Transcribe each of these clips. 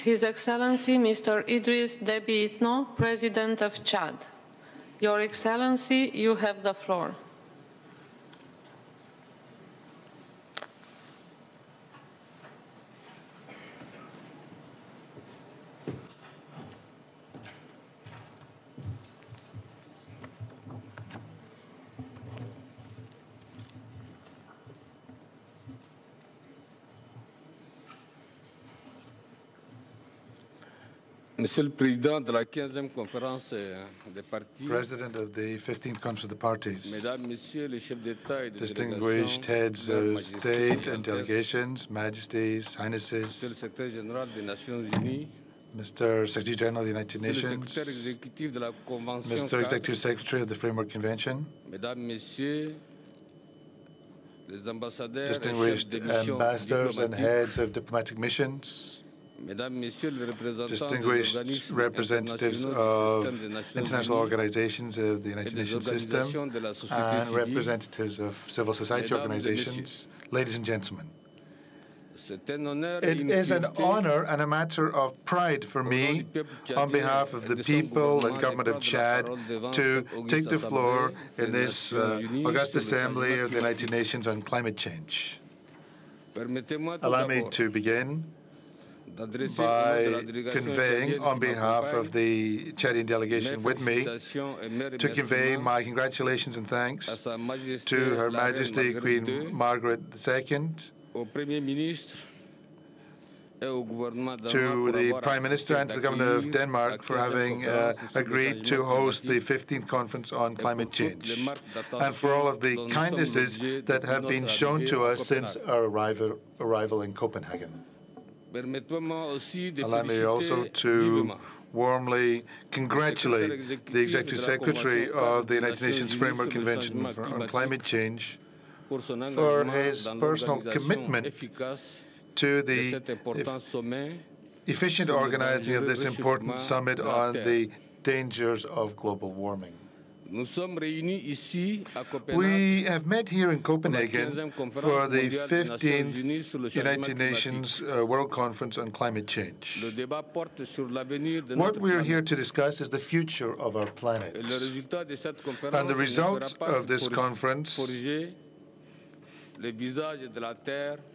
His Excellency Mr. Idriss Déby Itno, President of Chad. Your Excellency, you have the floor. Monsieur le Président de la 15e conférence des partis, President of the 15th Conference of the Parties, Mesdames, Messieurs les chefs d'État et de distinguished délégation, heads of state and delegations, majesties, highnesses, Monsieur le Secrétaire général des Nations Unies, Mr. Secretary General of the United Monsieur le Nations, Secrétaire exécutif de la Convention Mr. Executive Secretary of the Framework Convention, Mesdames, Messieurs les ambassadeurs et chefs distinguished de mission ambassadors and diplomatique, heads of diplomatic missions, Mesdames, Messieurs les représentants des distinguished organismes representatives internationaux du of système des Nations international Unies organizations of the et United des Nations system, organisations de la société and civile, representatives of civil society Mesdames et organizations, ladies and gentlemen. c'est un honneur et It une is an fierté honor and a matter of pride for me, on behalf of the people and government of Chad, to take the floor in this august assembly of the United Nations on climate change. Allow me to begin by conveying, on behalf of the Chadian delegation with me, to convey my congratulations and thanks to Her Majesty Queen Margaret II, to the Prime Minister and to the Government of Denmark for having agreed to host the 15th Conference on Climate Change, and for all of the kindnesses that have been shown to us since our arrival in Copenhagen. Allow me also to warmly congratulate the Executive Secretary of the United Nations Framework Convention on Climate Change for his personal commitment to the efficient organizing of this important summit on the dangers of global warming. We have met here in Copenhagen for the 15th United Nations World Conference on Climate Change. What we are here to discuss is the future of our planet. And the results of this conference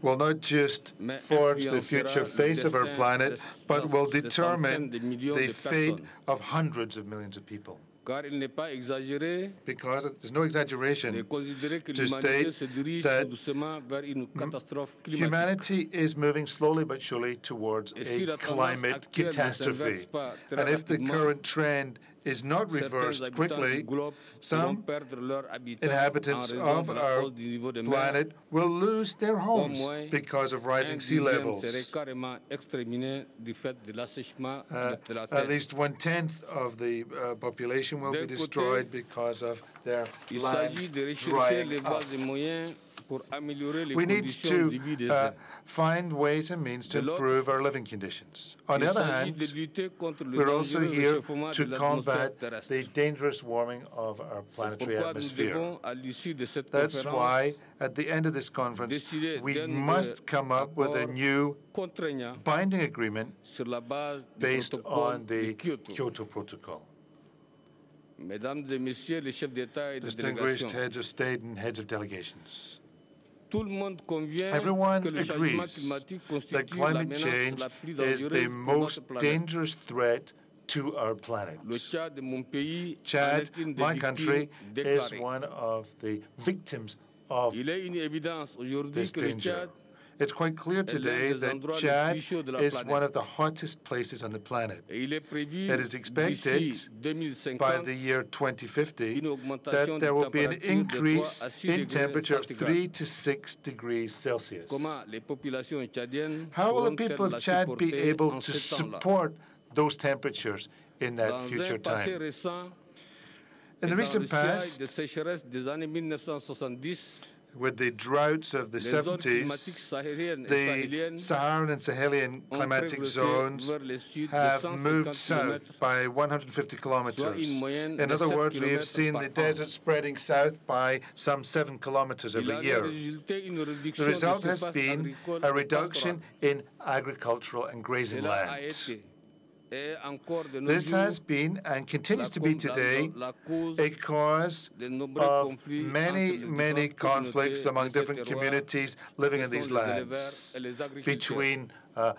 will not just forge the future face of our planet, but will determine the fate of hundreds of millions of people. Because there's no exaggeration to state that humanity is moving slowly but surely towards a climate catastrophe. And if the current trend is not reversed quickly, some inhabitants of our planet will lose their homes because of rising sea levels. At least 1/10 of the population will be destroyed because of their lands drying up. We need to find ways and means to improve our living conditions. On the other hand, we're also here to combat the dangerous warming of our planetary atmosphere. That's why, at the end of this conference, we must come up with a new binding agreement based on the Kyoto Protocol. Distinguished heads of state and heads of delegations, everyone agrees that climate change is the most dangerous threat to our planet. Chad, my country, is one of the victims of this danger. It's quite clear today that Chad is one of the hottest places on the planet. It is expected by the year 2050 that there will be an increase in temperature of 3 to 6 degrees Celsius. How will the people of Chad be able to support those temperatures in that future time? In the recent past, with the droughts of the 70s, the Saharan and Sahelian climatic zones have moved south by 150 kilometers. In other words, we have seen the desert spreading south by some 7 kilometers every year. The result has been a reduction in agricultural and grazing land. This has been and continues to be today a cause of many conflicts among different communities living in these lands between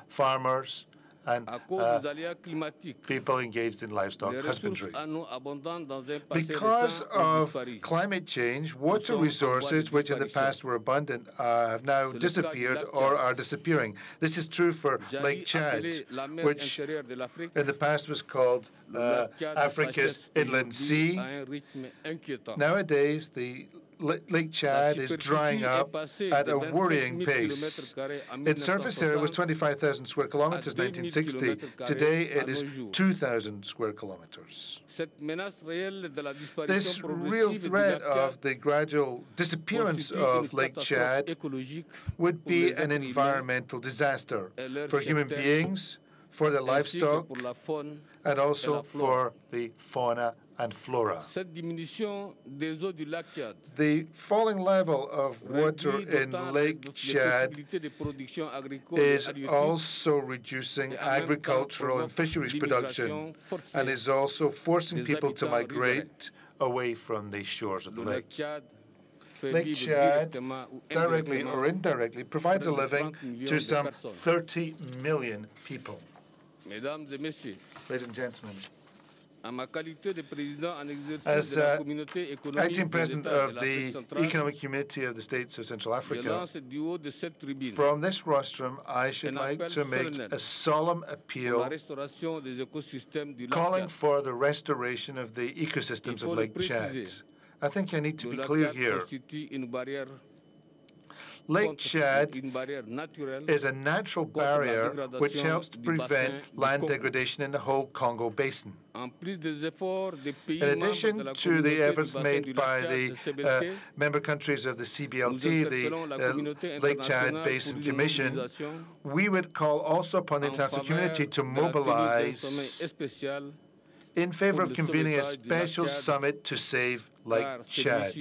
farmers and people engaged in livestock husbandry. Because of climate change, water resources, which in the past were abundant, have now disappeared or are disappearing. This is true for Lake Chad, which in the past was called Africa's Inland Sea. Nowadays, the Lake Chad is drying up at a worrying pace. Its surface area was 25,000 square kilometers in 1960. Today, it is 2,000 square kilometers. This real threat of the gradual disappearance of Lake Chad would be an environmental disaster for human beings, for the livestock, and also for the fauna and flora. The falling level of water in Lake Chad is also reducing agricultural and fisheries production and is also forcing people to migrate away from the shores of the lake. Lake Chad, directly or indirectly, provides a living to some 30 million people. Ladies and gentlemen, as acting president of the Economic Community of the States of Central Africa, from this rostrum, I should like to make a solemn appeal calling for the restoration of the ecosystems of Lake Chad. I think I need to be clear here. Lake Chad is a natural barrier which helps to prevent land degradation in the whole Congo Basin. In addition to the efforts made by the member countries of the CBLT, the Lake Chad Basin Commission, we would call also upon the international community to mobilize in favor of convening a special summit to save Lake Chad.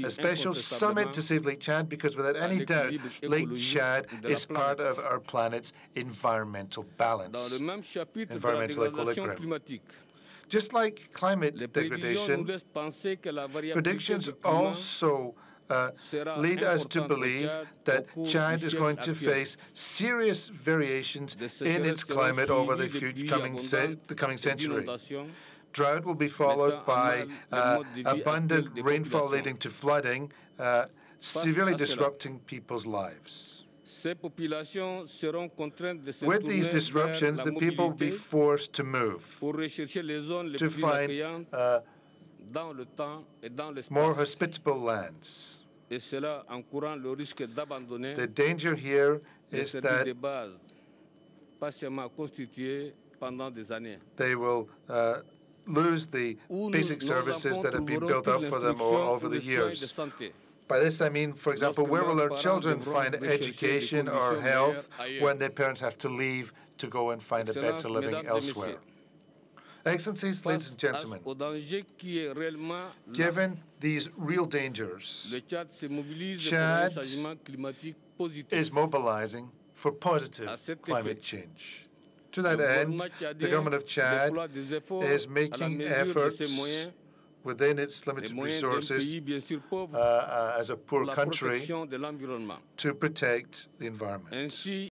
A special summit to save Lake Chad because without any doubt, Lake Chad is part of our planet's environmental balance, environmental equilibrium. Just like climate degradation, predictions also lead us to believe that Chad is going to face serious variations in its climate over the coming century. Drought will be followed by abundant rainfall leading to flooding, severely disrupting people's lives. With these disruptions, the people will be forced to move, to find more hospitable lands. The danger here is that they will lose the basic services that have been built up for them over the years. By this I mean, for example, where will our children find education or health when their parents have to leave to go and find a better living elsewhere? Excellencies, ladies and gentlemen, given these real dangers, Chad is mobilizing for positive climate change. To that end, the government of Chad is making efforts within its limited resources as a poor country to protect the environment.